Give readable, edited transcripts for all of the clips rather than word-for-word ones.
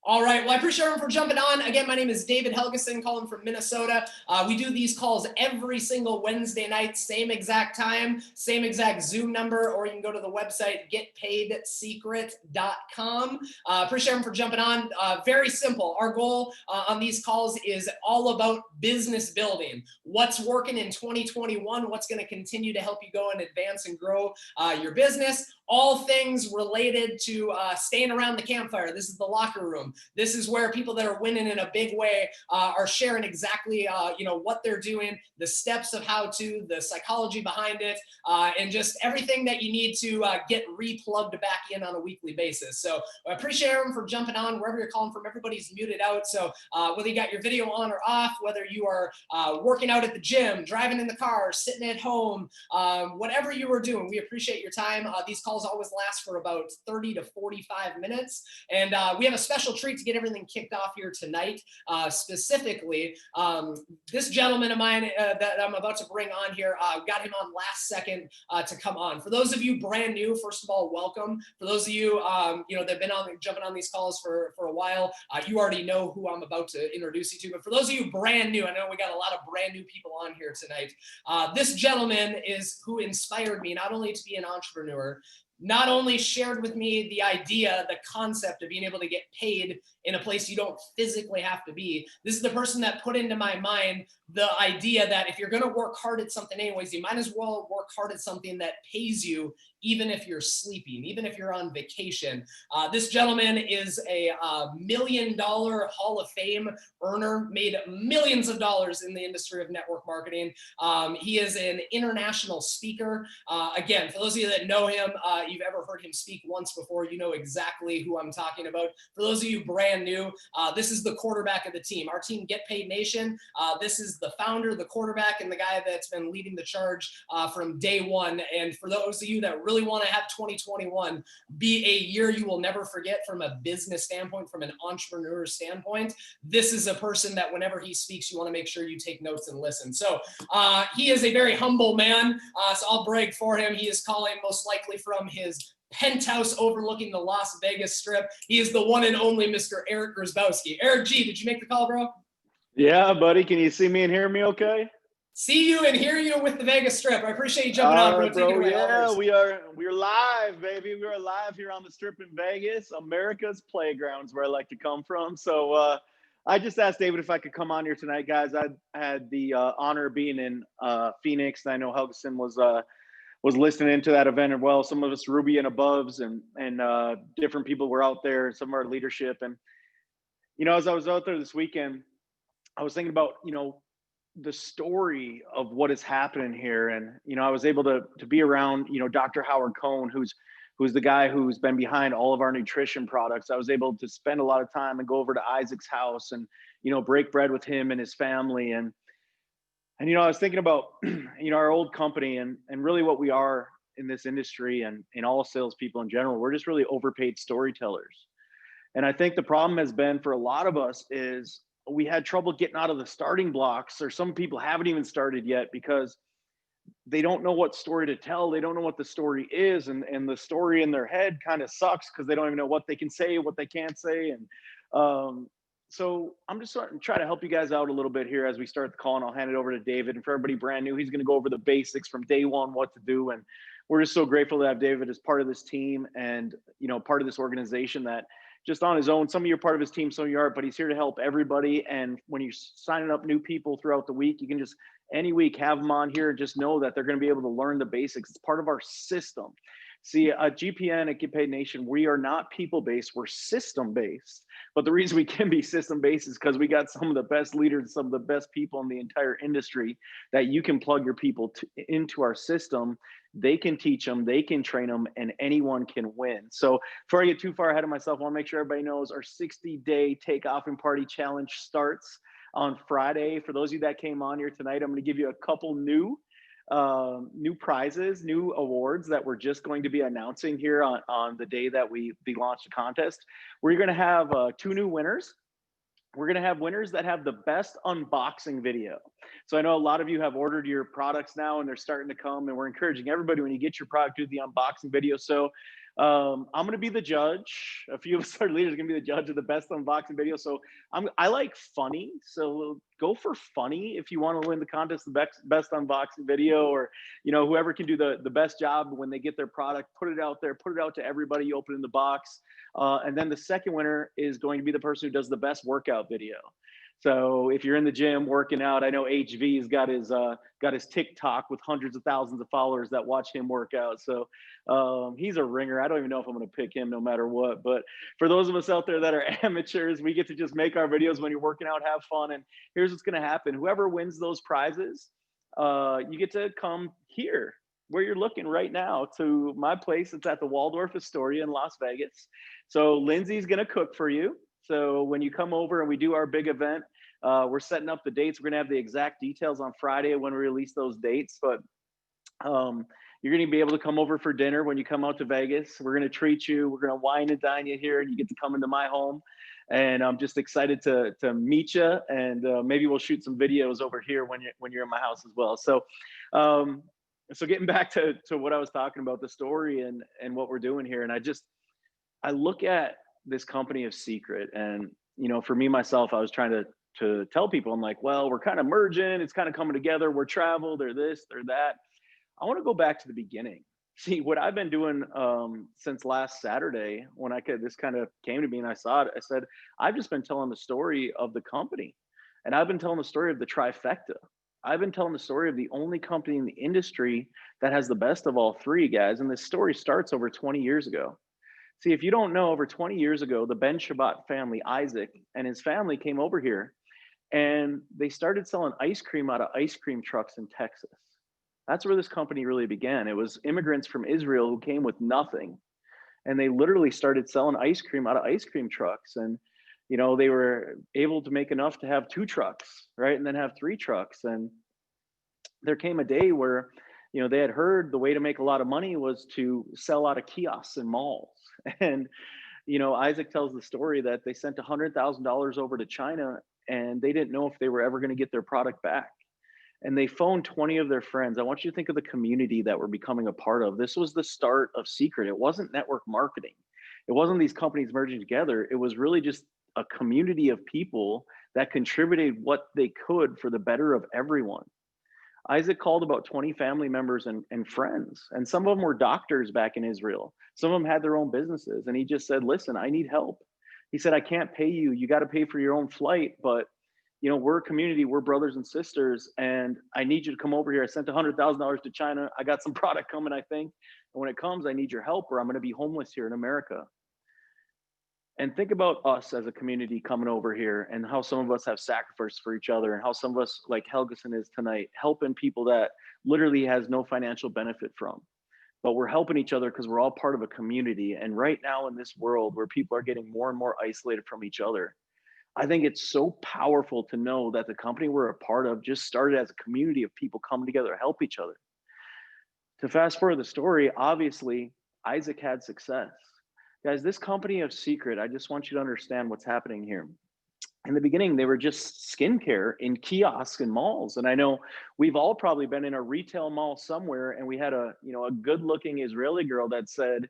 All right. Well, I appreciate everyone for jumping on. Again, my name is David Helgeson, calling from Minnesota. We do these calls every single Wednesday night, same exact time, same exact Zoom number, or you can go to the website, getpaidseacret.com. Appreciate everyone for jumping on. Very simple. Our goal on these calls is all about business building. What's working in 2021? What's going to continue to help you go and advance and grow your business? All things related to staying around the campfire. This is the locker room. This is where people that are winning in a big way are sharing exactly what they're doing, the steps of how to, the psychology behind it, and just everything that you need to get replugged back in on a weekly basis. So I appreciate everyone for jumping on wherever you're calling from. Everybody's muted out. So whether you got your video on or off, whether you are working out at the gym, driving in the car, sitting at home, whatever you were doing, we appreciate your time. These calls always last for about 30 to 45 minutes. And we have a special treat to get everything kicked off here tonight. Specifically, this gentleman of mine that I'm about to bring on here, got him on last second to come on. For those of you brand new, first of all, welcome. For those of you, that have been jumping on these calls for a while, you already know who I'm about to introduce you to. But for those of you brand new, I know we got a lot of brand new people on here tonight. This gentleman is who inspired me not only to be an entrepreneur, not only shared with me the idea, the concept of being able to get paid in a place you don't physically have to be. This is the person that put into my mind the idea that if you're going to work hard at something anyways, you might as well work hard at something that pays you, even if you're sleeping, even if you're on vacation. This gentleman is a $1 million Hall of Fame earner, made millions of dollars in the industry of network marketing. He is an international speaker. Again, for those of you that know him, you've ever heard him speak once before, you know exactly who I'm talking about. For those of you brand new, this is the quarterback of the team. Our team, Get Paid Nation. This is the founder, the quarterback, and the guy that's been leading the charge from day one. And for those of you that really want to have 2021 be a year you will never forget from a business standpoint, from an entrepreneur standpoint, this is a person that whenever he speaks, you want to make sure you take notes and listen. So he is a very humble man. So I'll brag for him. He is calling most likely from his penthouse overlooking the Las Vegas Strip. He is the one and only Mr. Eric Grozbowski. Eric G, did you make the call, bro? Yeah, buddy. Can you see me and hear me okay? See you and hear you with the Vegas Strip. I appreciate you jumping on, bro. Take it away. Yeah, we're live, baby. We are live here on the Strip in Vegas, America's playground is where I like to come from. So I just asked David if I could come on here tonight, guys. I had the honor of being in Phoenix. I know Helgeson was listening into that event as well. Some of us Ruby and aboves and different people were out there, some of our leadership. And, as I was out there this weekend, I was thinking about, the story of what is happening here. And, I was able to be around, Dr. Howard Cohn, who's the guy who's been behind all of our nutrition products. I was able to spend a lot of time and go over to Isaac's house and, break bread with him and his family. And I was thinking about, our old company and really what we are in this industry and in all salespeople in general. We're just really overpaid storytellers. And I think the problem has been for a lot of us is we had trouble getting out of the starting blocks, or some people haven't even started yet because they don't know what story to tell. They don't know what the story is. And the story in their head kind of sucks because they don't even know what they can say, what they can't say. And so I'm just starting to try to help you guys out a little bit here as we start the call, and I'll hand it over to David. And for everybody brand new, he's going to go over the basics from day one, what to do. And we're just so grateful to have David as part of this team and, part of this organization that just on his own, some of you are part of his team, some of you aren't, but he's here to help everybody. And when you're signing up new people throughout the week, you can just any week have them on here and just know that they're going to be able to learn the basics. It's part of our system. See, at GPN, at Get Paid Nation, we are not people-based, we're system-based. But the reason we can be system-based is because we got some of the best leaders, some of the best people in the entire industry that you can plug your people into our system. They can teach them, they can train them, and anyone can win. So before I get too far ahead of myself, I want to make sure everybody knows our 60-day Take-Off and Party Challenge starts on Friday. For those of you that came on here tonight, I'm going to give you a couple new prizes, new awards that we're just going to be announcing here on the day that we launched the contest. We're going to have 2 new winners. We're going to have winners that have the best unboxing video. So I know a lot of you have ordered your products now and they're starting to come, and we're encouraging everybody when you get your product, do the unboxing video. So I'm gonna be the judge. A few of us, our leaders, are gonna be the judge of the best unboxing video. So I like funny. So go for funny if you want to win the contest, the best unboxing video, or whoever can do the best job when they get their product, put it out there, put it out to everybody. You open in the box, and then the second winner is going to be the person who does the best workout video. So if you're in the gym working out, I know HV's got his TikTok with hundreds of thousands of followers that watch him work out. So he's a ringer. I don't even know if I'm going to pick him no matter what. But for those of us out there that are amateurs, we get to just make our videos when you're working out, have fun. And here's what's going to happen. Whoever wins those prizes, you get to come here where you're looking right now to my place. It's at the Waldorf Astoria in Las Vegas. So Lindsay's going to cook for you. So when you come over and we do our big event, we're setting up the dates. We're going to have the exact details on Friday when we release those dates. But you're going to be able to come over for dinner when you come out to Vegas. We're going to treat you. We're going to wine and dine you here, and you get to come into my home. And I'm just excited to meet you. And maybe we'll shoot some videos over here when you're in my house as well. So so getting back to what I was talking about, the story and what we're doing here. And I look at this company of Seacret, and for me myself, I was trying to tell people, I'm like, well, we're kind of merging, it's kind of coming together, we're travel, they're this, they're that. I want to go back to the beginning. See what I've been doing since last Saturday when this kind of came to me and I saw it. I said, I've just been telling the story of the company, and I've been telling the story of the trifecta. I've been telling the story of the only company in the industry that has the best of all three, guys. And this story starts over 20 years ago. See, if you don't know, over 20 years ago, the Ben Shabbat family, Isaac, and his family came over here, and they started selling ice cream out of ice cream trucks in Texas. That's where this company really began. It was immigrants from Israel who came with nothing, and they literally started selling ice cream out of ice cream trucks. And they were able to make enough to have 2 trucks, right, and then have 3 trucks. And there came a day where they had heard the way to make a lot of money was to sell out of kiosks in malls. And Isaac tells the story that they sent $100,000 over to China, and they didn't know if they were ever going to get their product back. And they phoned 20 of their friends. I want you to think of the community that we're becoming a part of. This was the start of Seacret. It wasn't network marketing. It wasn't these companies merging together. It was really just a community of people that contributed what they could for the better of everyone. Isaac called about 20 family members and friends, and some of them were doctors back in Israel. Some of them had their own businesses, and he just said, listen, I need help. He said, I can't pay you. You got to pay for your own flight, but we're a community, we're brothers and sisters, and I need you to come over here. I sent $100,000 to China. I got some product coming, I think. And when it comes, I need your help, or I'm going to be homeless here in America. And think about us as a community coming over here, and how some of us have sacrificed for each other, and how some of us, like Helgeson is tonight, helping people that literally has no financial benefit from. But we're helping each other because we're all part of a community. And right now in this world where people are getting more and more isolated from each other, I think it's so powerful to know that the company we're a part of just started as a community of people coming together to help each other. To fast forward the story, obviously, Isaac had success. Guys, this company of Seacret, I just want you to understand what's happening here. In the beginning, they were just skincare in kiosks and malls. And I know we've all probably been in a retail mall somewhere, and we had a good-looking Israeli girl that said,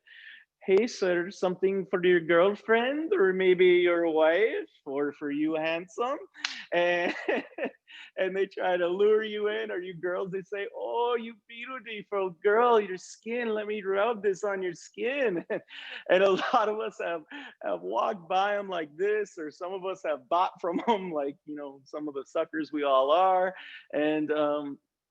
hey, sir, something for your girlfriend, or maybe your wife, or for you, handsome. And and they try to lure you in, or you girls, they say, oh, you beautiful girl, your skin, let me rub this on your skin. And a lot of us have walked by them like this, or some of us have bought from them, like some of the suckers we all are. And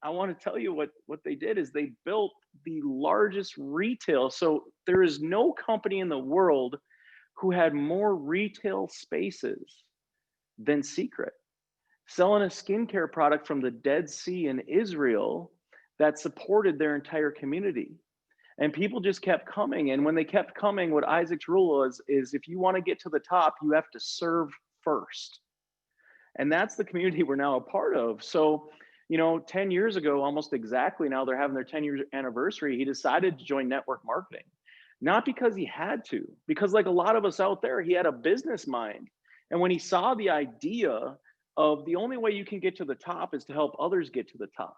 I want to tell you what they did is they built the largest retail. So there is no company in the world who had more retail spaces than Seacret, selling a skincare product from the Dead Sea in Israel that supported their entire community. And people just kept coming. And when they kept coming, what Isaac's rule is if you want to get to the top, you have to serve first. And that's the community we're now a part of. So 10 years ago, almost exactly now, they're having their 10-year anniversary. He decided to join network marketing, not because he had to, because like a lot of us out there, he had a business mind. And when he saw the idea of the only way you can get to the top is to help others get to the top.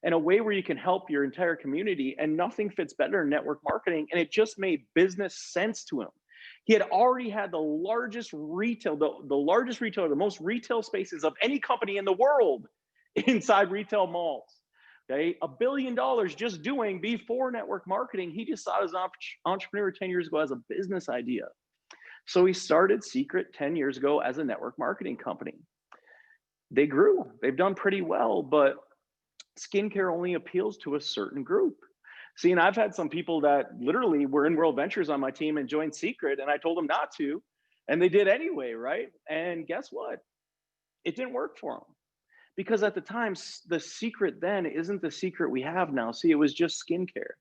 and a way where you can help your entire community. And nothing fits better than network marketing. And it just made business sense to him. He had already had the largest retail, the largest retailer, the most retail spaces of any company in the world inside retail malls. Okay, $1 billion just doing before network marketing. He just saw as an entrepreneur 10 years ago as a business idea. So he started Seacret 10 years ago as a network marketing company. They grew, they've done pretty well, but skincare only appeals to a certain group. See, and I've had some people that literally were in World Ventures on my team and joined Seacret, and I told them not to, and they did anyway, right? And guess what? It didn't work for them. Because at the time, the secret then isn't the secret we have now. See, it was just skincare.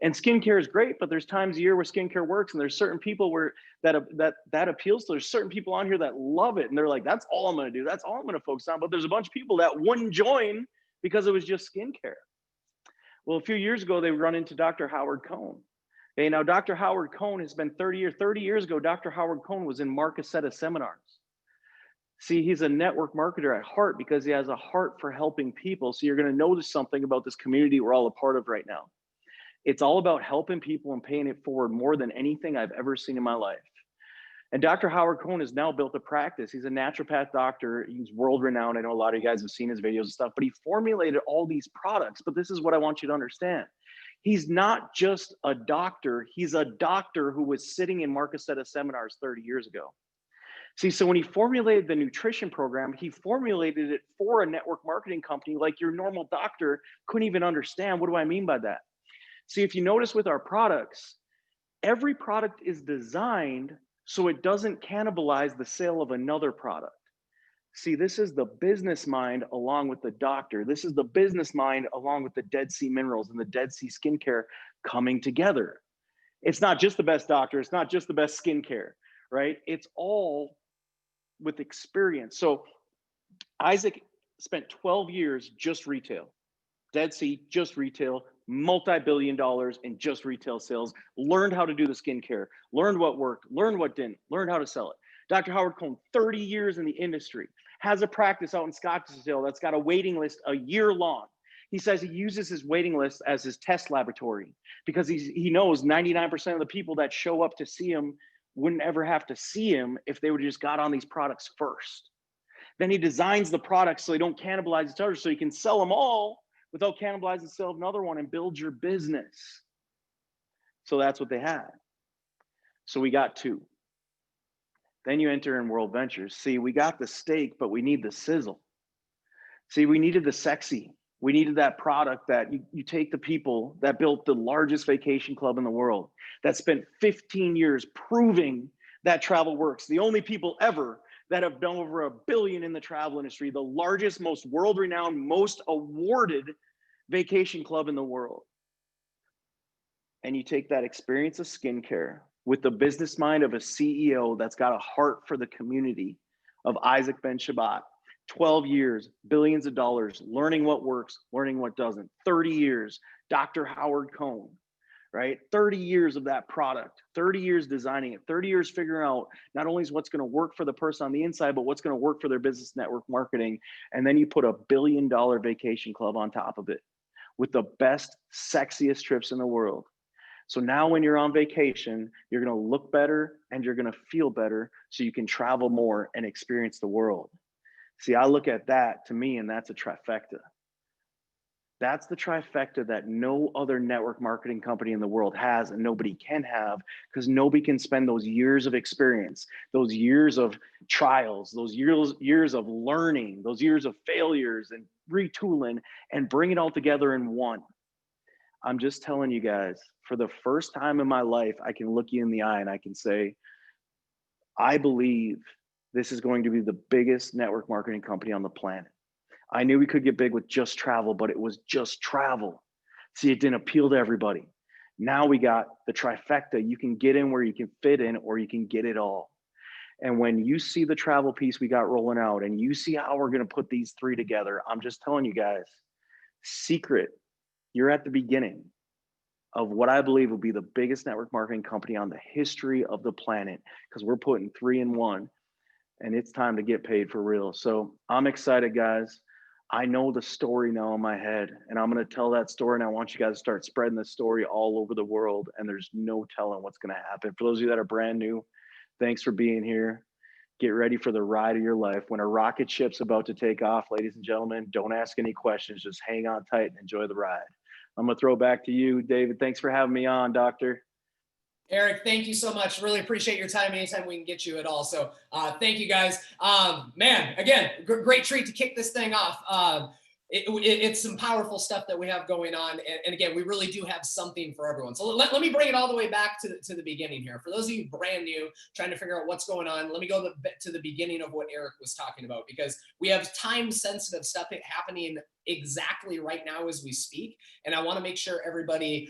And skincare is great, but there's times a year where skincare works, and there's certain people where that appeals to. There's certain people on here that love it, and they're like, that's all I'm gonna do. That's all I'm gonna focus on. But there's a bunch of people that wouldn't join because it was just skincare. Well, a few years ago, they run into Dr. Howard Cohn. Okay, now Dr. Howard Cohn has been 30 years ago, Dr. Howard Cohn was in Mark Aceta's seminars. See, he's a network marketer at heart because he has a heart for helping people. So you're going to notice something about this community we're all a part of right now. It's all about helping people and paying it forward more than anything I've ever seen in my life. And Dr. Howard Cohn has now built a practice. He's a naturopath doctor. He's world renowned. I know a lot of you guys have seen his videos and stuff, but he formulated all these products. But this is what I want you to understand. He's not just a doctor. He's a doctor who was sitting in Mark Aceta seminars 30 years ago. See, so when he formulated the nutrition program, he formulated it for a network marketing company like your normal doctor couldn't even understand. What do I mean by that? See, if you notice with our products, every product is designed so it doesn't cannibalize the sale of another product. See, this is the business mind along with the doctor. This is the business mind along with the Dead Sea minerals and the Dead Sea skincare coming together. It's not just the best doctor. It's not just the best skincare, right? It's all with experience. So Isaac spent 12 years just retail, Dead Sea, just retail, multi-billion dollars in just retail sales, learned how to do the skincare, learned what worked, learned what didn't, learned how to sell it. Dr. Howard Cohn, 30 years in the industry, has a practice out in Scottsdale that's got a waiting list a year long. He says he uses his waiting list as his test laboratory because he knows 99% of the people that show up to see him wouldn't ever have to see him if they would just got on these products first. Then he designs the products so they don't cannibalize each other, so you can sell them all without cannibalizing the sale of another one and build your business. So that's what they had. So we got two. Then you enter in World Ventures. See, we got the steak, but we need the sizzle. See, we needed the sexy. We needed that product that you take the people that built the largest vacation club in the world, that spent 15 years proving that travel works. The only people ever that have done over $1 billion in the travel industry, the largest, most world-renowned, most awarded vacation club in the world. And you take that experience of skincare with the business mind of a CEO that's got a heart for the community of Isaac Ben Shabbat. 12 years, billions of dollars, learning what works, learning what doesn't. 30 years, Dr. Howard Cohn, right? 30 years of that product, 30 years designing it, 30 years figuring out not only is what's going to work for the person on the inside, but what's going to work for their business network marketing. And then you put $1 billion vacation club on top of it with the best, sexiest trips in the world. So now when you're on vacation, you're going to look better and you're going to feel better so you can travel more and experience the world. See, I look at that to me, and that's a trifecta. That's the trifecta that no other network marketing company in the world has, and nobody can have, because nobody can spend those years of experience, those years of trials, those years of learning, those years of failures and retooling, and bring it all together in one. I'm just telling you guys, for the first time in my life, I can look you in the eye and I can say, I believe this is going to be the biggest network marketing company on the planet. I knew we could get big with just travel, but it was just travel. See, it didn't appeal to everybody. Now we got the trifecta. You can get in where you can fit in, or you can get it all. And when you see the travel piece we got rolling out, and you see how we're going to put these three together, I'm just telling you guys, Seacret, you're at the beginning of what I believe will be the biggest network marketing company on the history of the planet, because we're putting 3 in 1. And it's time to get paid for real. So I'm excited, guys. I know the story now in my head, and I'm going to tell that story. And I want you guys to start spreading the story all over the world. And there's no telling what's going to happen. For those of you that are brand new, thanks for being here. Get ready for the ride of your life. When a rocket ship's about to take off, ladies and gentlemen, don't ask any questions. Just hang on tight and enjoy the ride. I'm going to throw back to you, David. Thanks for having me on, Doctor. Eric, thank you so much. Really appreciate your time anytime we can get you at all. So thank you guys. Man, again, great treat to kick this thing off. It's some powerful stuff that we have going on. And again, we really do have something for everyone. So let me bring it all the way back to the beginning here. For those of you brand new, trying to figure out what's going on, let me go to the beginning of what Eric was talking about, because we have time-sensitive stuff happening exactly right now as we speak. And I want to make sure everybody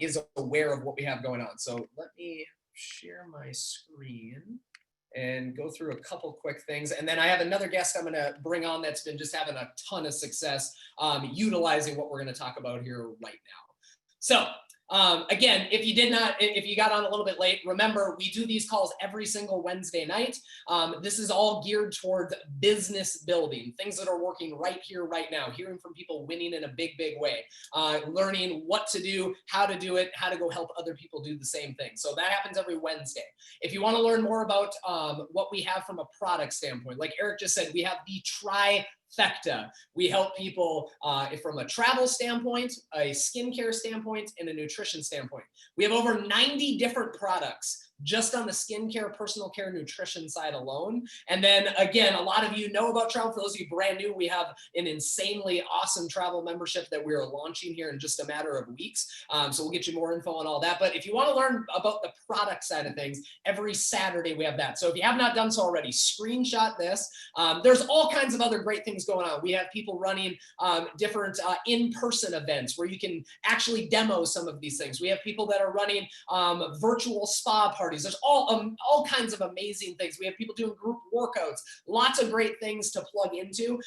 is aware of what we have going on. So let me share my screen and go through a couple quick things. And then I have another guest I'm going to bring on that's been just having a ton of success utilizing what we're going to talk about here right now. So again, if you got on a little bit late, remember, we do these calls every single Wednesday night. This is all geared towards business building, things that are working right here, right now, hearing from people winning in a big, big way, learning what to do, how to do it, how to go help other people do the same thing. So that happens every Wednesday. If you want to learn more about what we have from a product standpoint, like Eric just said, we have the trifecta. We help people from a travel standpoint, a skincare standpoint, and a nutrition standpoint. We have over 90 different products just on the skincare, personal care, nutrition side alone. And then again, a lot of you know about travel. For those of you brand new, we have an insanely awesome travel membership that we're launching here in just a matter of weeks. So we'll get you more info on all that. But if you want to learn about the product side of things, every Saturday we have that. So if you have not done so already, screenshot this. There's all kinds of other great things going on. We have people running different in-person events where you can actually demo some of these things. We have people that are running virtual spa parties. There's all kinds of amazing things. We have people doing group workouts, lots of great things to plug into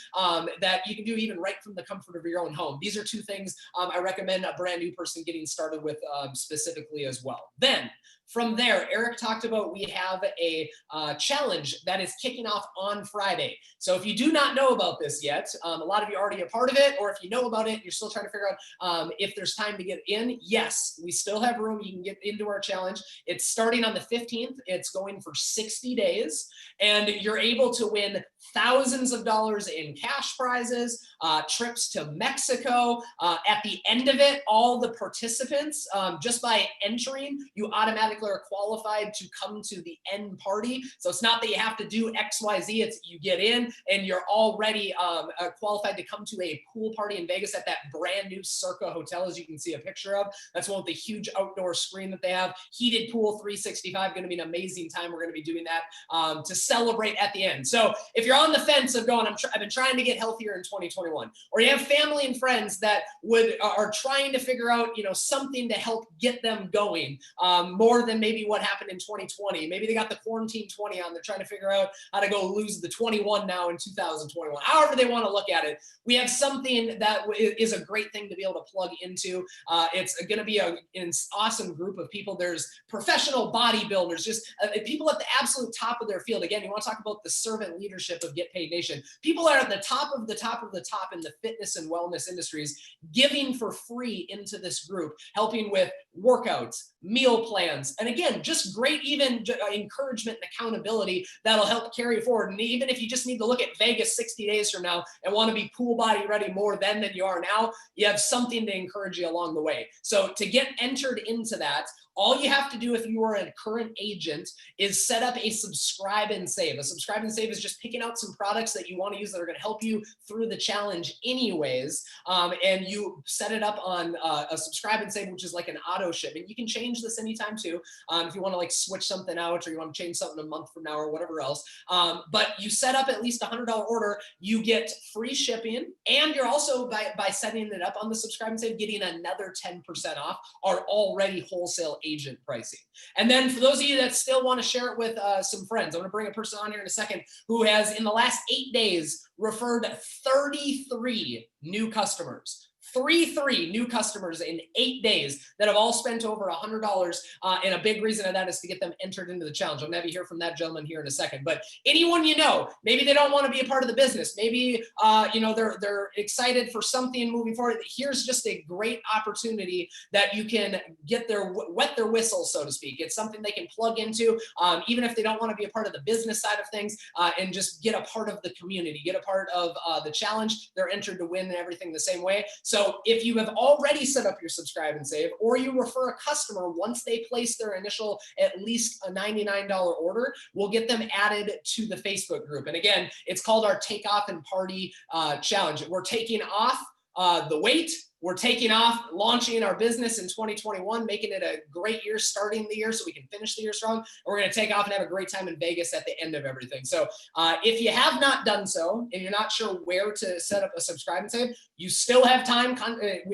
that you can do even right from the comfort of your own home. These are two things I recommend a brand new person getting started with specifically as well. Then from there, Eric talked about we have a challenge that is kicking off on Friday. So if you do not know about this yet, a lot of you are already a part of it, or if you know about it, you're still trying to figure out if there's time to get in. Yes, we still have room. You can get into our challenge. It's starting on the 15th. It's going for 60 days, and you're able to win thousands of dollars in cash prizes, trips to Mexico. At the end of it, all the participants, just by entering, you automatically are qualified to come to the end party. So it's not that you have to do X, Y, Z. It's you get in and you're already qualified to come to a pool party in Vegas at that brand new Circa hotel, as you can see a picture of. That's one with the huge outdoor screen that they have. Heated pool, 365, going to be an amazing time. We're going to be doing that to celebrate at the end. So if you're on the fence of going, I've been trying to get healthier in 2021, or you have family and friends that are trying to figure out, something to help get them going, more than maybe what happened in 2020. Maybe they got the quarantine 20 on. They're trying to figure out how to go lose the 21 now in 2021. However they want to look at it, we have something that is a great thing to be able to plug into. It's going to be an awesome group of people. There's professional bodybuilders, just people at the absolute top of their field. Again, you want to talk about the servant leadership of Get Paid Nation. People are at the top of the top of the top in the fitness and wellness industries, giving for free into this group, helping with workouts, meal plans, and again, just great even encouragement and accountability that'll help carry forward. And even if you just need to look at Vegas 60 days from now and want to be pool body ready more then than you are now, you have something to encourage you along the way. So to get entered into that, all you have to do if you are a current agent is set up a subscribe and save. A subscribe and save is just picking out some products that you want to use that are going to help you through the challenge anyways. And you set it up on a subscribe and save, which is like an auto shipment. You can change this anytime too. If you want to like switch something out, or you want to change something a month from now or whatever else. But you set up at least $100 order, you get free shipping. And you're also by setting it up on the subscribe and save, getting another 10% off our already wholesale agent pricing. And then for those of you that still want to share it with some friends, I'm going to bring a person on here in a second who has in the last 8 days referred 33 new customers. three new customers in 8 days that have all spent over $100. And a big reason of that is to get them entered into the challenge. I'm going to have you hear from that gentleman here in a second. But anyone you know, maybe they don't want to be a part of the business. Maybe, they're excited for something moving forward. Here's just a great opportunity that you can get wet their whistle, so to speak. It's something they can plug into, even if they don't want to be a part of the business side of things, and just get a part of the community, get a part of the challenge. They're entered to win and everything the same way. So if you have already set up your subscribe and save, or you refer a customer once they place their initial at least a $99 order, we'll get them added to the Facebook group. And again, it's called our Take Off and Party challenge. We're taking off the weight. We're taking off, launching our business in 2021, making it a great year, starting the year so we can finish the year strong. And we're going to take off and have a great time in Vegas at the end of everything. So if you have not done so and you're not sure where to set up a subscribe and save, you still have time.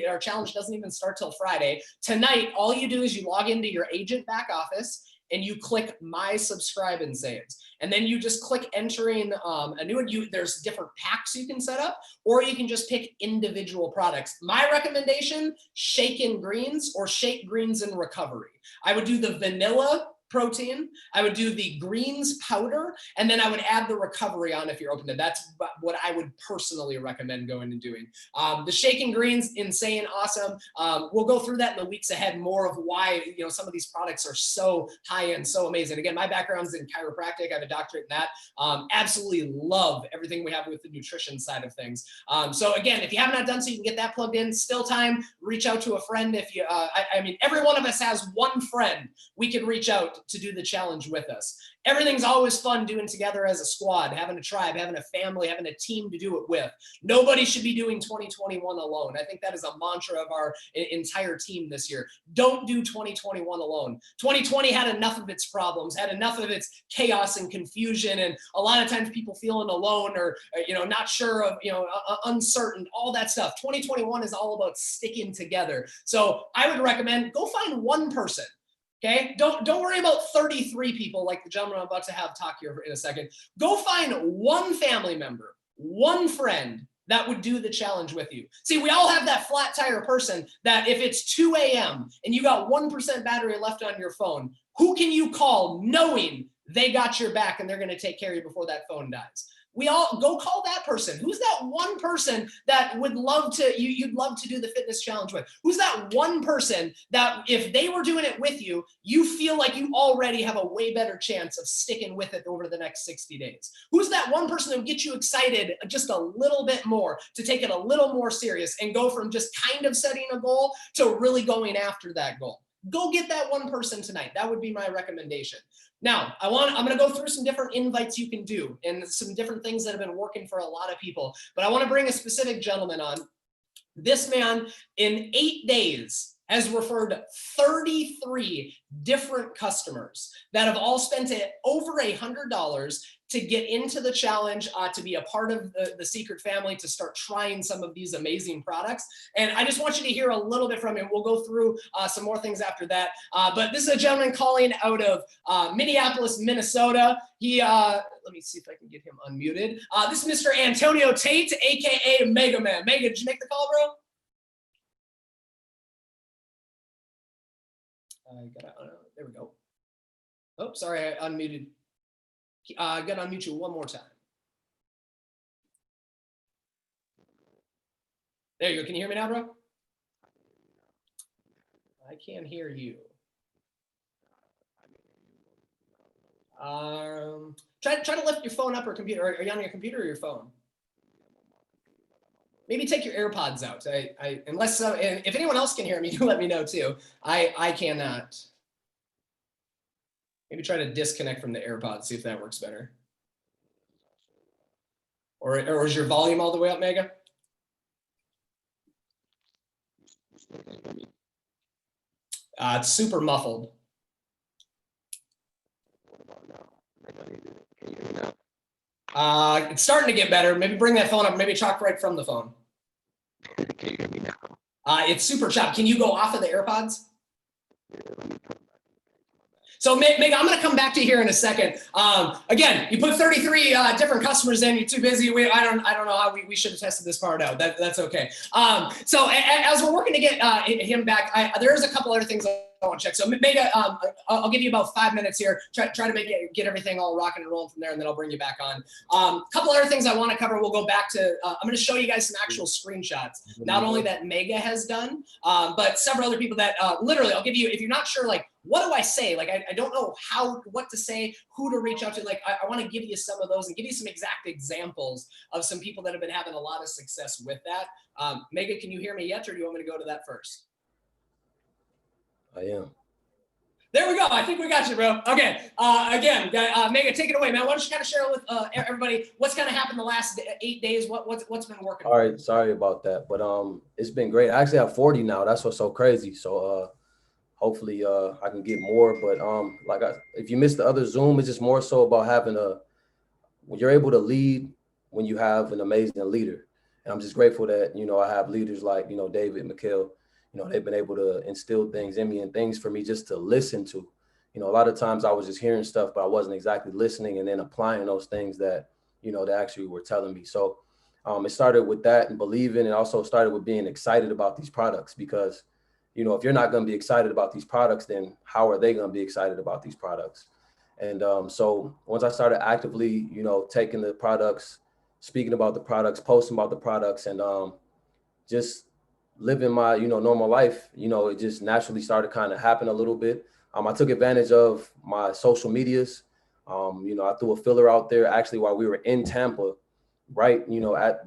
Our challenge doesn't even start till Friday. Tonight, all you do is you log into your agent back office and you click My Subscribe and Saves. And then you just click entering a new one. There's different packs you can set up, or you can just pick individual products. My recommendation, shake in greens or shake greens in recovery. I would do the vanilla protein, I would do the greens powder, and then I would add the recovery on if you're open to. That's what I would personally recommend going and doing. The shaken greens, insane, awesome. We'll go through that in the weeks ahead, more of why some of these products are so high end, so amazing. Again, my background's in chiropractic. I have a doctorate in that. Absolutely love everything we have with the nutrition side of things. So again, if you have not done so, you can get that plugged in. Still time. Reach out to a friend. If you, I mean, every one of us has one friend we could reach out to do the challenge with us. Everything's always fun doing together as a squad, having a tribe, having a family, having a team to do it with. Nobody should be doing 2021 alone. I think that is a mantra of our entire team this year. Don't do 2021 alone. 2020 had enough of its problems, had enough of its chaos and confusion, and a lot of times people feeling alone or not sure of, uncertain, all that stuff. 2021 is all about sticking together. So I would recommend go find one person. Okay, don't worry about 33 people like the gentleman I'm about to have talk here in a second. Go find one family member, one friend that would do the challenge with you. See, we all have that flat tire person that if it's 2 a.m. and you got 1% battery left on your phone, who can you call knowing they got your back and they're going to take care of you before that phone dies? We all go call that person. Who's that one person that would love to, you'd love to do the fitness challenge with? Who's that one person that if they were doing it with you, you feel like you already have a way better chance of sticking with it over the next 60 days? Who's that one person that would get you excited just a little bit more to take it a little more serious and go from just kind of setting a goal to really going after that goal? Go get that one person tonight. That would be my recommendation. Now, I'm going to go through some different invites you can do and some different things that have been working for a lot of people. But I want to bring a specific gentleman on. This man, in 8 days, has referred 33 different customers that have all spent over $100 to get into the challenge, to be a part of the Seacret family, to start trying some of these amazing products. And I just want you to hear a little bit from him. We'll go through some more things after that. But this is a gentleman calling out of Minneapolis, Minnesota. He, let me see if I can get him unmuted. This is Mr. Antonio Tate, AKA Mega Man. Mega, did you make the call, bro? There we go. Oh, sorry, I unmuted. I got to unmute you one more time. There you go. Can you hear me now, bro? I can't hear you. Try to lift your phone up or computer. Are you on your computer or your phone? Maybe take your AirPods out. Unless if anyone else can hear me, you let me know too. I cannot. Maybe try to disconnect from the AirPods, see if that works better. Or is your volume all the way up, Mega? It's super muffled. It's starting to get better. Maybe bring that phone up. Maybe talk right from the phone. Can you hear me now? It's super choppy. Can you go off of the AirPods? So Megan, I'm going to come back to you here in a second. Again, you put 33 different customers in. You're too busy. I don't know how we should have tested this part out. That's okay. So as we're working to get him back, there is a couple other things I want to check. So Megan, I'll give you about 5 minutes here. Try to get everything all rocking and rolling from there, and then I'll bring you back on. A couple other things I want to cover. We'll go back to. I'm going to show you guys some actual screenshots, not only that Mega has done, but several other people that literally. I'll give you, if you're not sure, like, what do I say? Like, I don't know what to say, who to reach out to. Like, I want to give you some of those and give you some exact examples of some people that have been having a lot of success with that. Megan, can you hear me yet, or do you want me to go to that first? I am. There we go. I think we got you, bro. Okay. Again, Megan, take it away, man. Why don't you kind of share with everybody what's kind of happened the last 8 days? What's been working? All right. Sorry about that, but it's been great. I actually have 40 now. That's what's so crazy. So hopefully I can get more. But if you missed the other Zoom, it's just more so about having when you're able to lead when you have an amazing leader. And I'm just grateful that, I have leaders like, David, Mikhail, they've been able to instill things in me and things for me just to listen to. A lot of times I was just hearing stuff, but I wasn't exactly listening and then applying those things that, they actually were telling me. So it started with that and believing, and also started with being excited about these products, because if you're not going to be excited about these products, then how are they going to be excited about these products? And so once I started actively, taking the products, speaking about the products, posting about the products, and just living my, normal life, it just naturally started kind of happen a little bit. I took advantage of my social medias. I threw a filler out there actually while we were in Tampa, right,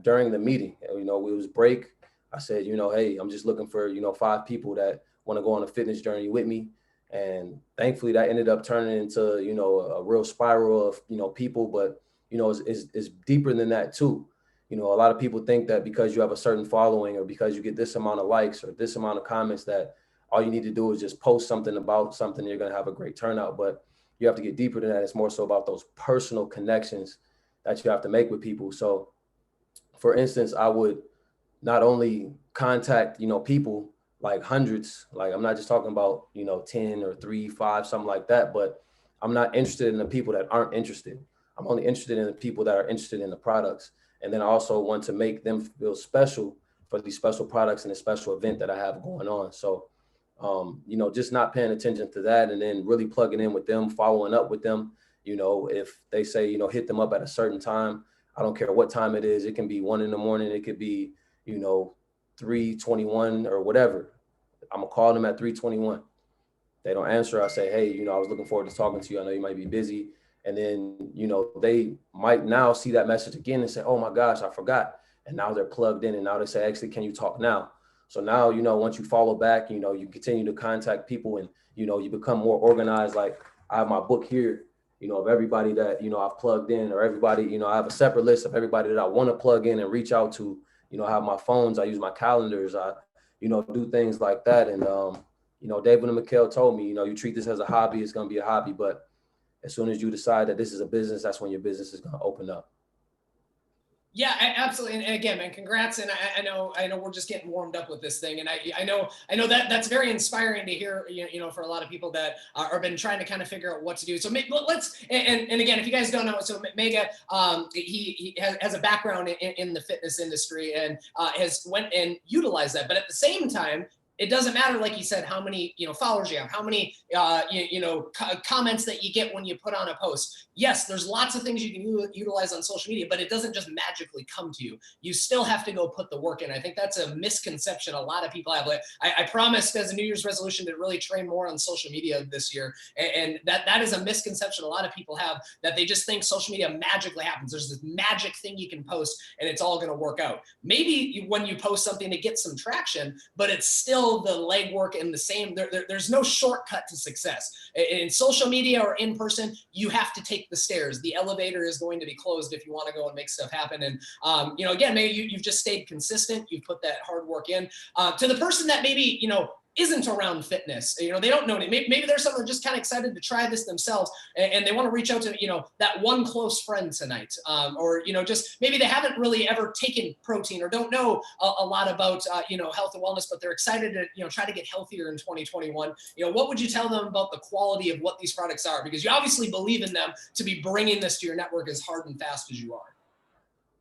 during the meeting. It was break. I said, hey, I'm just looking for, 5 people that want to go on a fitness journey with me. And thankfully that ended up turning into, a real spiral of, people, but, it's deeper than that too. A lot of people think that because you have a certain following or because you get this amount of likes or this amount of comments that all you need to do is just post something about something, you're going to have a great turnout. But you have to get deeper than that. It's more so about those personal connections that you have to make with people. So for instance, I would not only contact, people like hundreds, like I'm not just talking about, 10 or 3, 5, something like that, but I'm not interested in the people that aren't interested. I'm only interested in the people that are interested in the products. And then I also want to make them feel special for these special products and a special event that I have going on. So, just not paying attention to that, and then really plugging in with them, following up with them. If they say, hit them up at a certain time, I don't care what time it is. It can be 1 a.m. It could be, 3:21 or whatever. I'm gonna call them at 3:21. They don't answer. I say, hey, I was looking forward to talking to you. I know you might be busy. And then, they might now see that message again and say, oh my gosh, I forgot. And now they're plugged in, and now they say, actually, can you talk now? So now, once you follow back, you continue to contact people, and, you become more organized. Like I have my book here, of everybody that, I've plugged in, or everybody, I have a separate list of everybody that I want to plug in and reach out to. I have my phones, I use my calendars, I, do things like that. And, David and Mikhail told me, you treat this as a hobby, it's going to be a hobby, but as soon as you decide that this is a business, that's when your business is going to open up. Yeah, absolutely. And again, man, congrats. And I know we're just getting warmed up with this thing. And I know that's very inspiring to hear, for a lot of people that are been trying to kind of figure out what to do. So let's, and again, if you guys don't know, so Mega, he has a background in the fitness industry and has went and utilized that. But at the same time, it doesn't matter, like you said, how many followers you have, how many comments that you get when you put on a post. Yes, there's lots of things you can utilize on social media, but it doesn't just magically come to you. You still have to go put the work in. I think that's a misconception a lot of people have. Like I promised as a New Year's resolution to really train more on social media this year, and that is a misconception a lot of people have, that they just think social media magically happens. There's this magic thing you can post and it's all going to work out. Maybe when you post something to get some traction, but it's still the legwork and the same. There's no shortcut to success in social media or in person. You have to take the stairs. The elevator is going to be closed if you want to go and make stuff happen. And again, maybe you've just stayed consistent. You've put that hard work in. To the person that maybe isn't around fitness. You know, they don't know it. Maybe there's someone just kind of excited to try this themselves, and they want to reach out to, you know, that one close friend tonight, or, you know, just maybe they haven't really ever taken protein or don't know a lot about, you know, health and wellness, but they're excited to, you know, try to get healthier in 2021. You know, what would you tell them about the quality of what these products are? Because you obviously believe in them to be bringing this to your network as hard and fast as you are.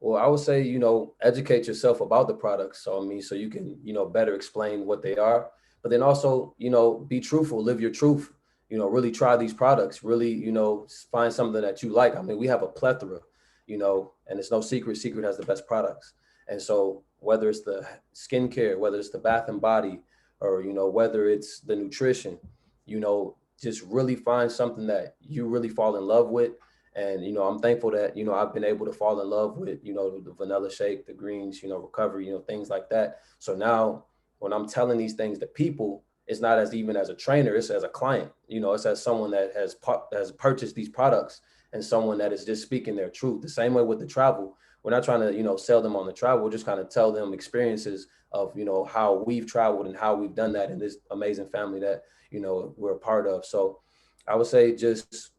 Well, I would say, you know, educate yourself about the products. So, I mean, so you can, you know, better explain what they are, but then also, you know, be truthful, live your truth, you know, really try these products, really, you know, find something that you like. I mean, we have a plethora, you know, and it's no secret, Seacret has the best products. And so whether it's the skincare, whether it's the bath and body, or, you know, whether it's the nutrition, you know, just really find something that you really fall in love with. And, you know, I'm thankful that, you know, I've been able to fall in love with, you know, the vanilla shake, the greens, you know, recovery, you know, things like that. So now when I'm telling these things to people, it's not as even as a trainer, it's as a client, you know, it's as someone that has purchased these products and someone that is just speaking their truth. The same way with the travel. We're not trying to, you know, sell them on the travel. We're just kind of tell them experiences of, you know, how we've traveled and how we've done that in this amazing family that, you know, we're a part of. So I would say just,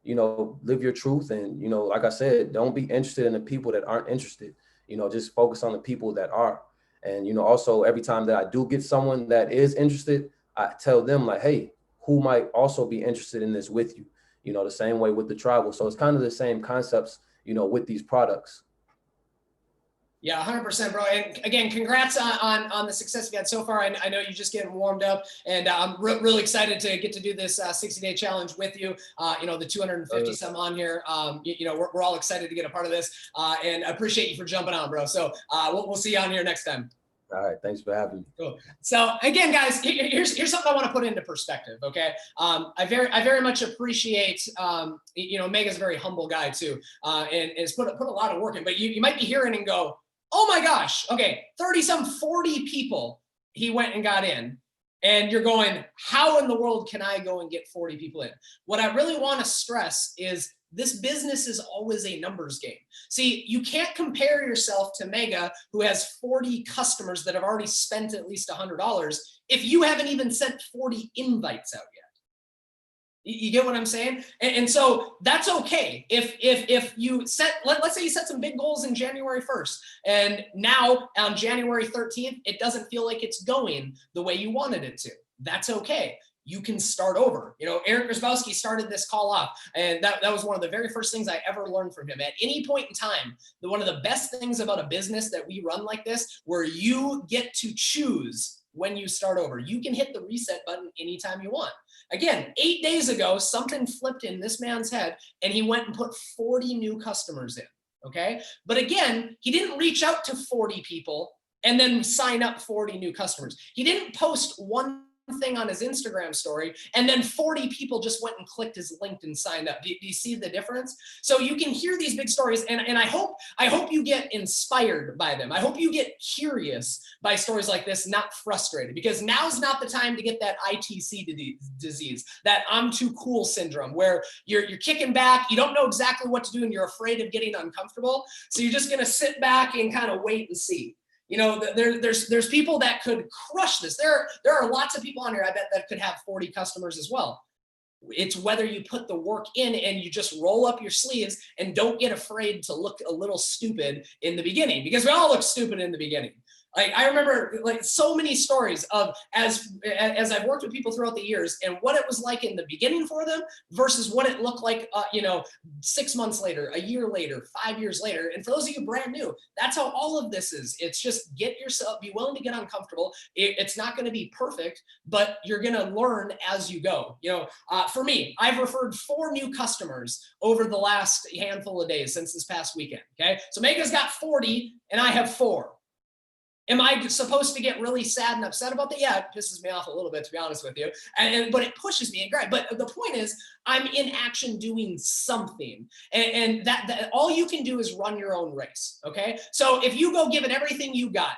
you know, live your truth. And, you know, like I said, don't be interested in the people that aren't interested, you know, just focus on the people that are. And, you know, also every time that I do get someone that is interested, I tell them like, hey, who might also be interested in this with you, you know, the same way with the travel. So it's kind of the same concepts, you know, with these products. Yeah, 100%, bro. And again, congrats on the success you've had so far. I know you're just getting warmed up, and I'm really excited to get to do this 60-day challenge with you. You know, the 250 some on here. You know, we're all excited to get a part of this, and I appreciate you for jumping on, bro. So we'll see you on here next time. All right, thanks for having me. Cool. So again, guys, here's something I want to put into perspective. Okay, I very much appreciate. You know, Mega's a very humble guy too, and has put a lot of work in. But you might be hearing and go, oh my gosh, okay, 40 people he went and got in. And you're going, how in the world can I go and get 40 people in? What I really want to stress is this business is always a numbers game. See, you can't compare yourself to Mega, who has 40 customers that have already spent at least $100, if you haven't even sent 40 invites out yet. You get what I'm saying? And so that's okay. If you set, let's say you set some big goals in January 1st, and now on January 13th, it doesn't feel like it's going the way you wanted it to. That's okay. You can start over. You know, Eric Grzybowski started this call off, and that was one of the very first things I ever learned from him. At any point in time, one of the best things about a business that we run like this, where you get to choose when you start over. You can hit the reset button anytime you want. Again, 8 days ago, something flipped in this man's head and he went and put 40 new customers in, okay? But again, he didn't reach out to 40 people and then sign up 40 new customers. He didn't post one thing on his Instagram story and then 40 people just went and clicked his link and signed up. Do you see the difference? So you can hear these big stories, and I hope you get inspired by them. I hope you get curious by stories like this, not frustrated, because now's not the time to get that ITC disease, that I'm too cool syndrome, where you're kicking back, you don't know exactly what to do, and you're afraid of getting uncomfortable. So you're just gonna sit back and kind of wait and see. You know, there's people that could crush this. There are lots of people on here, I bet, that could have 40 customers as well. It's whether you put the work in and you just roll up your sleeves and don't get afraid to look a little stupid in the beginning, because we all look stupid in the beginning. Like, I remember like so many stories of as I've worked with people throughout the years and what it was like in the beginning for them versus what it looked like, you know, 6 months later, a year later, 5 years later. And for those of you brand new, that's how all of this is. It's just get yourself, be willing to get uncomfortable. It's not going to be perfect, but you're going to learn as you go. You know, for me, I've referred 4 new customers over the last handful of days since this past weekend. Okay. So Mega's got 40 and I have 4. Am I supposed to get really sad and upset about that? Yeah, it pisses me off a little bit, to be honest with you. But it pushes me and great. But the point is, I'm in action doing something. And that all you can do is run your own race. Okay. So if you go give it everything you got,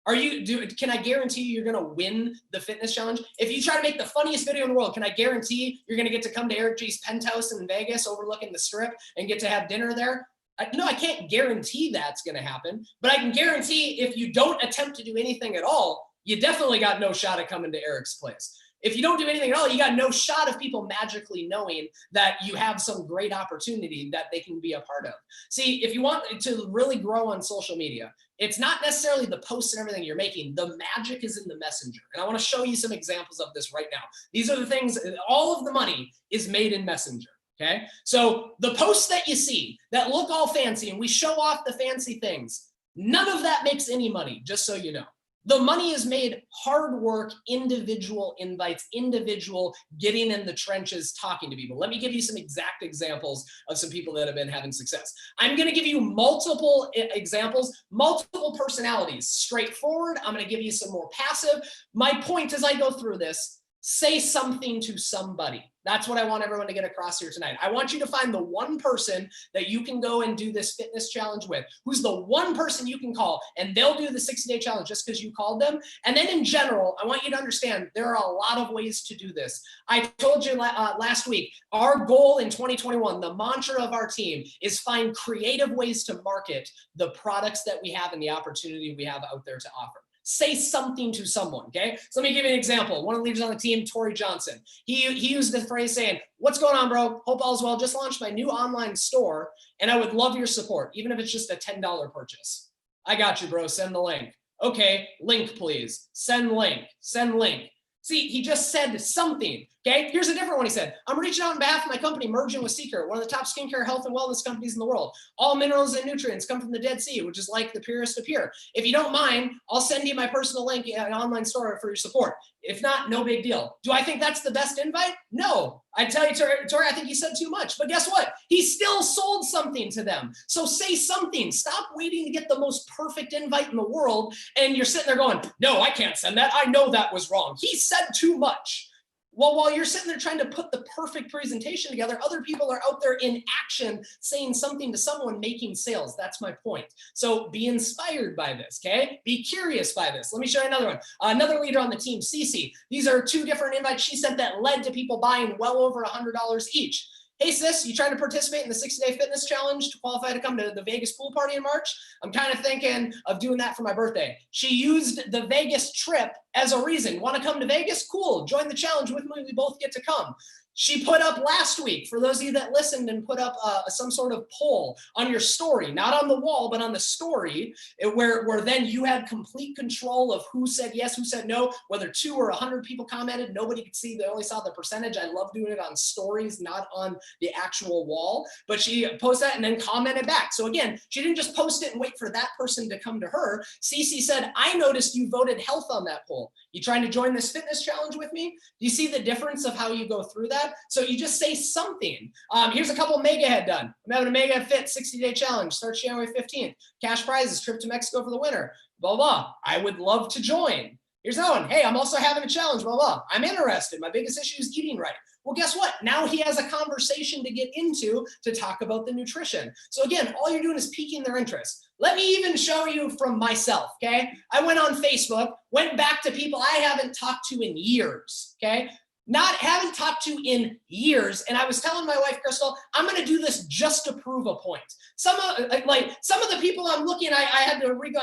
can I guarantee you're going to win the fitness challenge? If you try to make the funniest video in the world, can I guarantee you're going to get to come to Eric G's penthouse in Vegas overlooking the strip and get to have dinner there? No, I can't guarantee that's going to happen, but I can guarantee if you don't attempt to do anything at all, you definitely got no shot at coming to Eric's place. If you don't do anything at all, you got no shot of people magically knowing that you have some great opportunity that they can be a part of. See, if you want to really grow on social media, it's not necessarily the posts and everything you're making. The magic is in the messenger. And I want to show you some examples of this right now. These are the things, all of the money is made in Messenger. Okay. So the posts that you see that look all fancy and we show off the fancy things, none of that makes any money, just so you know. The money is made hard work, individual invites, individual getting in the trenches, talking to people. Let me give you some exact examples of some people that have been having success. I'm going to give you multiple examples, multiple personalities, straightforward. I'm going to give you some more passive. My point as I go through this, say something to somebody. That's what I want everyone to get across here tonight. I want you to find the one person that you can go and do this fitness challenge with, who's the one person you can call, and they'll do the 60-day challenge just because you called them. And then in general, I want you to understand there are a lot of ways to do this. I told you last week, our goal in 2021, the mantra of our team is find creative ways to market the products that we have and the opportunity we have out there to offer. Say something to someone, okay? So let me give you an example. One of the leaders on the team, Tori Johnson, he used the phrase saying, what's going on, bro? Hope all's well. Just launched my new online store, and I would love your support, even if it's just a $10 purchase. I got you, bro. Send the link. Okay, link, please. Send link. Send link. See, he just said something, okay? Here's a different one he said. I'm reaching out on behalf of my company, merging with Seacret, one of the top skincare, health, and wellness companies in the world. All minerals and nutrients come from the Dead Sea, which is like the purest of pure. If you don't mind, I'll send you my personal link in an online store for your support. If not, no big deal. Do I think that's the best invite? No. I tell you, Tori, I think he said too much. But guess what? He still sold something to them. So say something. Stop waiting to get the most perfect invite in the world. And you're sitting there going, no, I can't send that. I know that was wrong. He said too much. Well, while you're sitting there trying to put the perfect presentation together, other people are out there in action saying something to someone, making sales. That's my point. So be inspired by this, okay? Be curious by this. Let me show you another one. Another leader on the team, Cece. These are two different invites she sent that led to people buying well over $100 each. Hey sis, you trying to participate in the 60-day fitness challenge to qualify to come to the Vegas pool party in March? I'm kind of thinking of doing that for my birthday. She used the Vegas trip as a reason. Want to come to Vegas? Cool. Join the challenge with me. We both get to come. She put up last week, for those of you that listened, and put up some sort of poll on your story, not on the wall, but on the story, where then you had complete control of who said yes, who said no, whether 2 or 100 people commented. Nobody could see. They only saw the percentage. I love doing it on stories, not on the actual wall. But she posted that and then commented back. So again, she didn't just post it and wait for that person to come to her. Cece said, I noticed you voted health on that poll. You trying to join this fitness challenge with me? Do you see the difference of how you go through that? So you just say something. Here's a couple Mega had done. I'm having a Mega Fit 60-day challenge. Starts January 15th. Cash prizes, trip to Mexico for the winter. Blah, blah. I would love to join. Here's another one. Hey, I'm also having a challenge. Blah, blah. I'm interested. My biggest issue is eating right. Well, guess what? Now he has a conversation to get into to talk about the nutrition. So again, all you're doing is piquing their interest. Let me even show you from myself, okay? I went on Facebook, went back to people I haven't talked to in years, okay? Haven't talked to in years. And I was telling my wife, Crystal, I'm going to do this just to prove a point. Some of the people I'm looking, I had to re-go,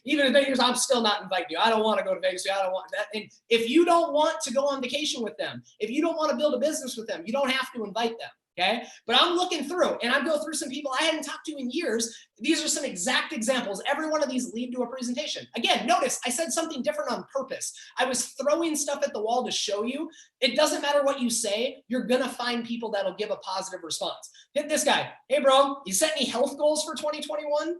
even in Vegas, I'm still not inviting you. I don't want to go to Vegas. I don't want that. And if you don't want to go on vacation with them, if you don't want to build a business with them, you don't have to invite them. Okay. But I'm looking through and I go through some people I hadn't talked to in years. These are some exact examples. Every one of these lead to a presentation. Again, notice I said something different on purpose. I was throwing stuff at the wall to show you. It doesn't matter what you say. You're going to find people that'll give a positive response. Hit this guy. Hey, bro, you set any health goals for 2021?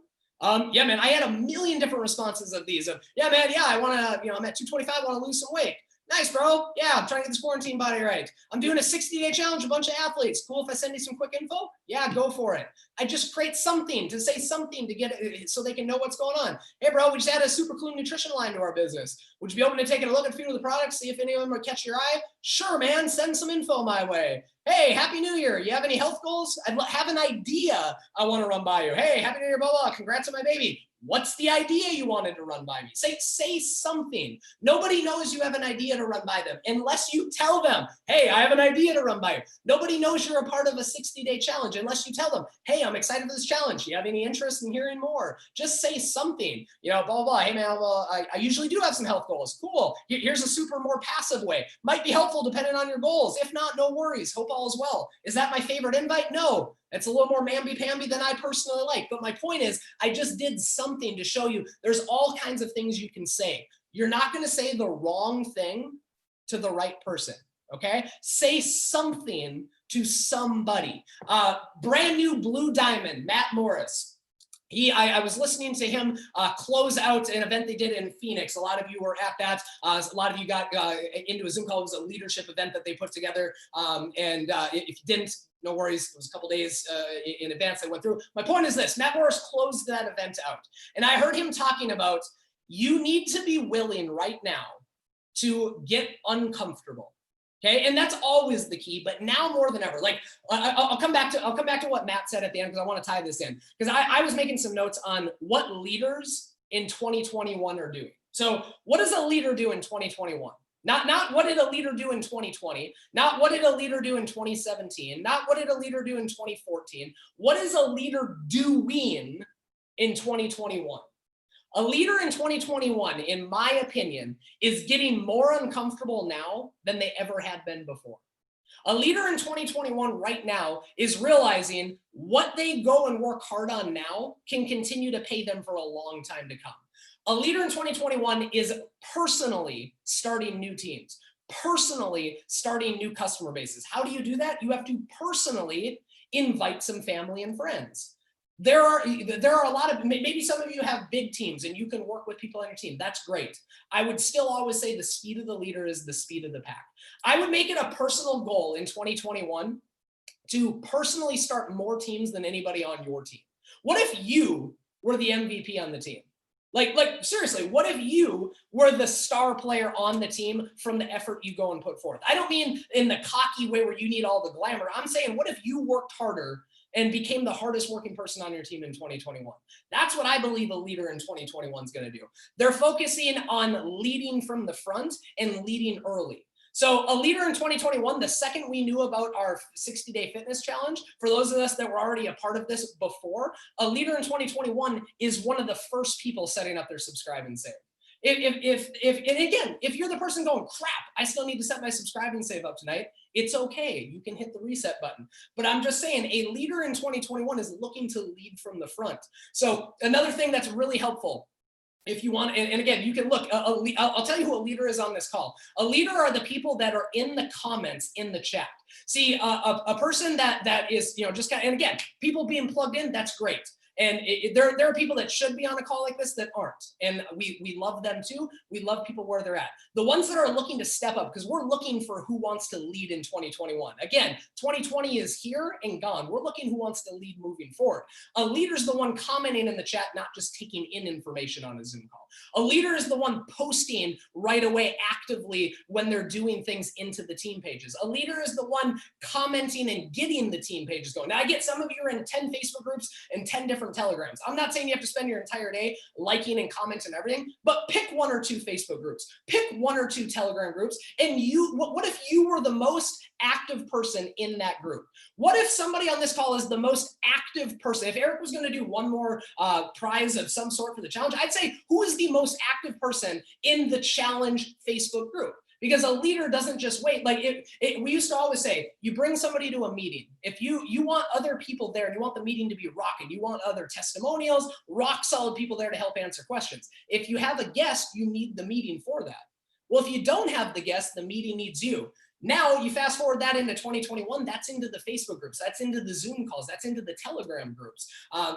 Yeah, man, I had a million different responses of these. Yeah, man. Yeah, I want to, I'm at 225. I want to lose some weight. Nice, bro. Yeah, I'm trying to get this quarantine body right. I'm doing a 60-day challenge, a bunch of athletes. Cool if I send you some quick info? Yeah, go for it. I just create something to say something to get it so they can know what's going on. Hey, bro, we just added a super cool nutrition line to our business. Would you be open to taking a look at a few of the products, see if any of them are catch your eye? Sure, man, send some info my way. Hey, Happy New Year. You have any health goals? I have an idea I want to run by you. Hey, Happy New Year, blah, blah. Congrats on my baby. What's the idea you wanted to run by me? Say something. Nobody knows you have an idea to run by them unless you tell them, hey, I have an idea to run by you. Nobody knows you're a part of a 60-day challenge unless you tell them, hey, I'm excited for this challenge. Do you have any interest in hearing more? Just say something, blah, blah, blah. Hey, man, well, I usually do have some health goals. Cool. Here's a super more passive way. Might be helpful depending on your goals. If not, no worries. Hope all is well. Is that my favorite invite? No. It's a little more mamby-pamby than I personally like. But my point is, I just did something to show you there's all kinds of things you can say. You're not going to say the wrong thing to the right person, okay? Say something to somebody. Brand new Blue Diamond, Matt Morris. I was listening to him close out an event they did in Phoenix. A lot of you were at that. A lot of you got into a Zoom call. It was a leadership event that they put together. If you didn't, no worries. It was a couple days in advance I went through. My point is this: Matt Morris closed that event out. And I heard him talking about, you need to be willing right now to get uncomfortable. Okay, and that's always the key, but now more than ever. Like I'll come back to what Matt said at the end, because I want to tie this in. Because I was making some notes on what leaders in 2021 are doing. So what does a leader do in 2021? Not what did a leader do in 2020, not what did a leader do in 2017, not what did a leader do in 2014. What is a leader doing in 2021? A leader in 2021, in my opinion, is getting more uncomfortable now than they ever had been before. A leader in 2021 right now is realizing what they go and work hard on now can continue to pay them for a long time to come. A leader in 2021 is personally starting new teams, personally starting new customer bases. How do you do that? You have to personally invite some family and friends. There are a lot of, maybe some of you have big teams and you can work with people on your team. That's great. I would still always say the speed of the leader is the speed of the pack. I would make it a personal goal in 2021 to personally start more teams than anybody on your team. What if you were the MVP on the team? Like seriously, what if you were the star player on the team from the effort you go and put forth? I don't mean in the cocky way where you need all the glamour. I'm saying, what if you worked harder and became the hardest working person on your team in 2021? That's what I believe a leader in 2021 is going to do. They're focusing on leading from the front and leading early. So a leader in 2021, the second we knew about our 60-day fitness challenge, for those of us that were already a part of this before, a leader in 2021 is one of the first people setting up their subscribe and save. If you're the person going, crap, I still need to set my subscribe and save up tonight, it's okay. You can hit the reset button. But I'm just saying, a leader in 2021 is looking to lead from the front. So another thing that's really helpful, if you want, and again, you can look, I'll tell you who a leader is on this call. A leader are the people that are in the comments in the chat. See, a person that is, just kind of, and again, people being plugged in, that's great. And there are people that should be on a call like this that aren't. And we love them too. We love people where they're at. The ones that are looking to step up, because we're looking for who wants to lead in 2021. Again, 2020 is here and gone. We're looking who wants to lead moving forward. A leader's the one commenting in the chat, not just taking in information on a Zoom call. A leader is the one posting right away actively when they're doing things into the team pages. A leader is the one commenting and getting the team pages going. Now, I get some of you are in 10 Facebook groups and 10 different telegrams. I'm not saying you have to spend your entire day liking and commenting and everything, but pick one or two Facebook groups, pick one or two Telegram groups, and what if you were the most active person in that group? What if somebody on this call is the most active person? If Eric was going to do one more prize of some sort for the challenge, I'd say, who is the most active person in the challenge Facebook group? Because a leader doesn't just wait. Like we used to always say, you bring somebody to a meeting. If you want other people there and you want the meeting to be rocking, you want other testimonials, rock solid people there to help answer questions. If you have a guest, you need the meeting for that. Well, if you don't have the guest, the meeting needs you. Now you fast forward that into 2021, that's into the Facebook groups, that's into the Zoom calls, that's into the Telegram groups.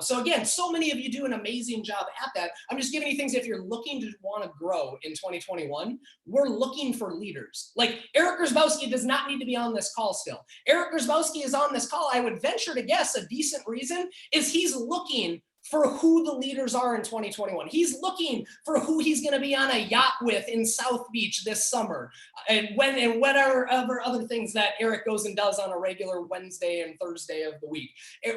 So again, so many of you do an amazing job at that. I'm just giving you things if you're looking to want to grow in 2021, we're looking for leaders. Like Eric Grzyzbowski does not need to be on this call still. Eric Grzyzbowski is on this call. I would venture to guess a decent reason is he's looking for who the leaders are in 2021. He's looking for who he's going to be on a yacht with in South Beach this summer, and whatever other things that Eric goes and does on a regular Wednesday and Thursday of the week.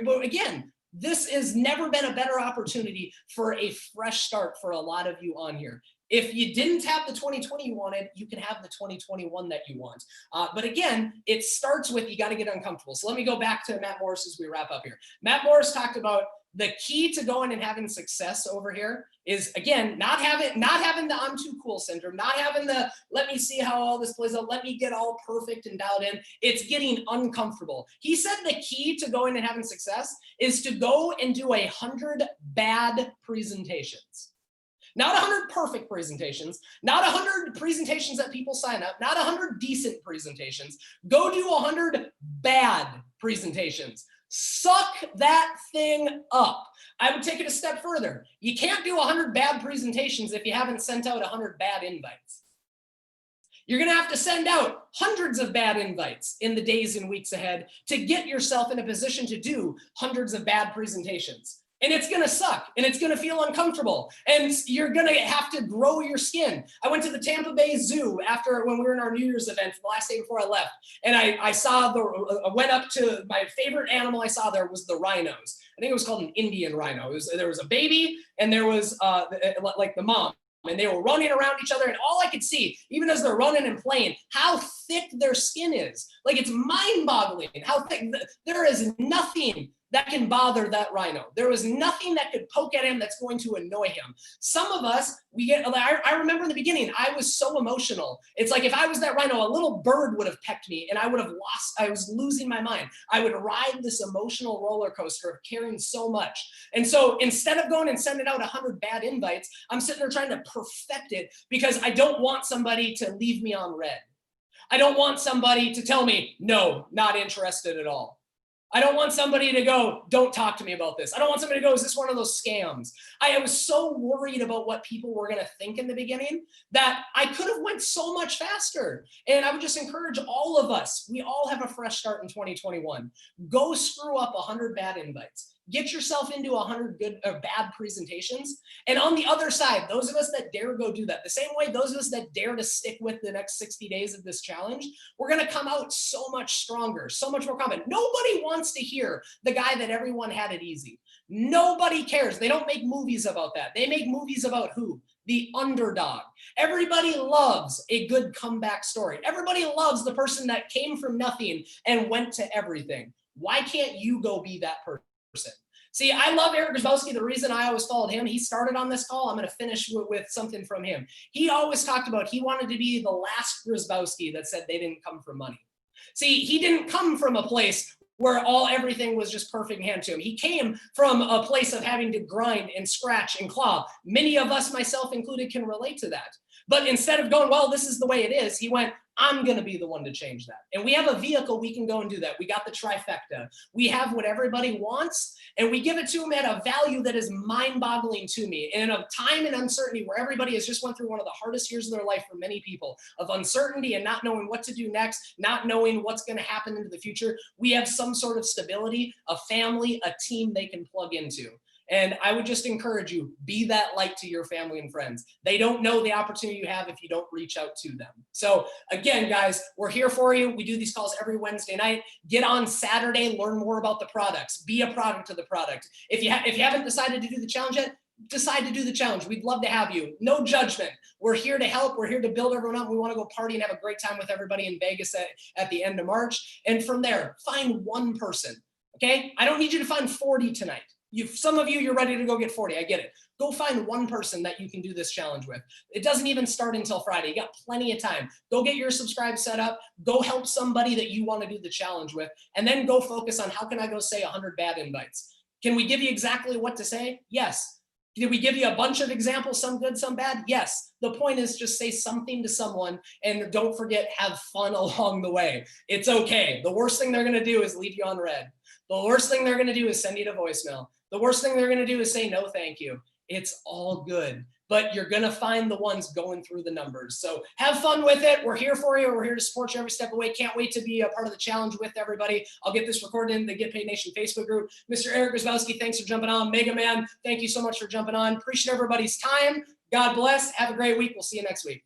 But again, this has never been a better opportunity for a fresh start for a lot of you on here. If you didn't have the 2020 you wanted, you can have the 2021 that you want. But again, it starts with, you got to get uncomfortable. So let me go back to Matt Morris as we wrap up here. Matt Morris talked about the key to going and having success over here is, again, not having the I'm too cool syndrome, not having the let me see how all this plays out, let me get all perfect and dialed in. It's getting uncomfortable. He said the key to going and having success is to go and do 100 bad presentations. Not 100 perfect presentations, not 100 presentations that people sign up, not 100 decent presentations. Go do 100 bad presentations. Suck that thing up. I would take it a step further. You can't do 100 bad presentations if you haven't sent out 100 bad invites. You're going to have to send out hundreds of bad invites in the days and weeks ahead to get yourself in a position to do hundreds of bad presentations. And it's going to suck, and it's going to feel uncomfortable, and you're going to have to grow your skin. I went to the Tampa Bay Zoo when we were in our New Year's event the last day before I left, and I went up to my favorite animal I saw there was the rhinos. I think it was called an Indian rhino. There was a baby, and there was like the mom. And they were running around each other, and all I could see, even as they're running and playing, how thick their skin is. Like, it's mind-boggling how thick. There is nothing that can bother that rhino. There was nothing that could poke at him that's going to annoy him. Some of us, I remember in the beginning, I was so emotional. It's like if I was that rhino, a little bird would have pecked me and I was losing my mind. I would ride this emotional roller coaster of caring so much. And so instead of going and sending out 100 bad invites, I'm sitting there trying to perfect it because I don't want somebody to leave me on red. I don't want somebody to tell me, no, not interested at all. I don't want somebody to go, don't talk to me about this. I don't want somebody to go, is this one of those scams? I was so worried about what people were going to think in the beginning that I could have went so much faster. And I would just encourage all of us, we all have a fresh start in 2021. Go screw up 100 bad invites. Get yourself into 100 good or bad presentations. And on the other side, those of us that dare go do that, the same way those of us that dare to stick with the next 60 days of this challenge, we're going to come out so much stronger, so much more confident. Nobody wants to hear the guy that everyone had it easy. Nobody cares. They don't make movies about that. They make movies about who? The underdog. Everybody loves a good comeback story. Everybody loves the person that came from nothing and went to everything. Why can't you go be that person? See, I love Eric Grabowski. The reason I always followed him, he started on this call. I'm going to finish with something from him. He always talked about he wanted to be the last Grabowski that said they didn't come from money. See, he didn't come from a place where everything was just perfect hand to him. He came from a place of having to grind and scratch and claw. Many of us, myself included, can relate to that. But instead of going, well, this is the way it is, he went, I'm going to be the one to change that. And we have a vehicle we can go and do that. We got the trifecta. We have what everybody wants, and we give it to them at a value that is mind-boggling to me. And in a time and uncertainty where everybody has just went through one of the hardest years of their life for many people, of uncertainty and not knowing what to do next, not knowing what's going to happen into the future, we have some sort of stability, a family, a team they can plug into. And I would just encourage you, be that light to your family and friends. They don't know the opportunity you have if you don't reach out to them. So again, guys, we're here for you. We do these calls every Wednesday night. Get on Saturday, learn more about the products. Be a product of the product. If you haven't decided to do the challenge yet, decide to do the challenge. We'd love to have you. No judgment. We're here to help. We're here to build everyone up. We want to go party and have a great time with everybody in Vegas at the end of March. And from there, find one person. Okay? I don't need you to find 40 tonight. Some of you, you're ready to go get 40. I get it. Go find one person that you can do this challenge with. It doesn't even start until Friday. You got plenty of time. Go get your subscribe set up. Go help somebody that you want to do the challenge with. And then go focus on how can I go say 100 bad invites. Can we give you exactly what to say? Yes. Did we give you a bunch of examples, some good, some bad? Yes. The point is just say something to someone and don't forget, have fun along the way. It's okay. The worst thing they're going to do is leave you on red. The worst thing they're going to do is send you to voicemail. The worst thing they're going to do is say, no, thank you. It's all good. but you're going to find the ones going through the numbers. So have fun with it. We're here for you. We're here to support you every step of the way. Can't wait to be a part of the challenge with everybody. I'll get this recorded in the Get Paid Nation Facebook group. Mr. Eric Grzybowski, thanks for jumping on. Mega Man, thank you so much for jumping on. Appreciate everybody's time. God bless. Have a great week. We'll see you next week.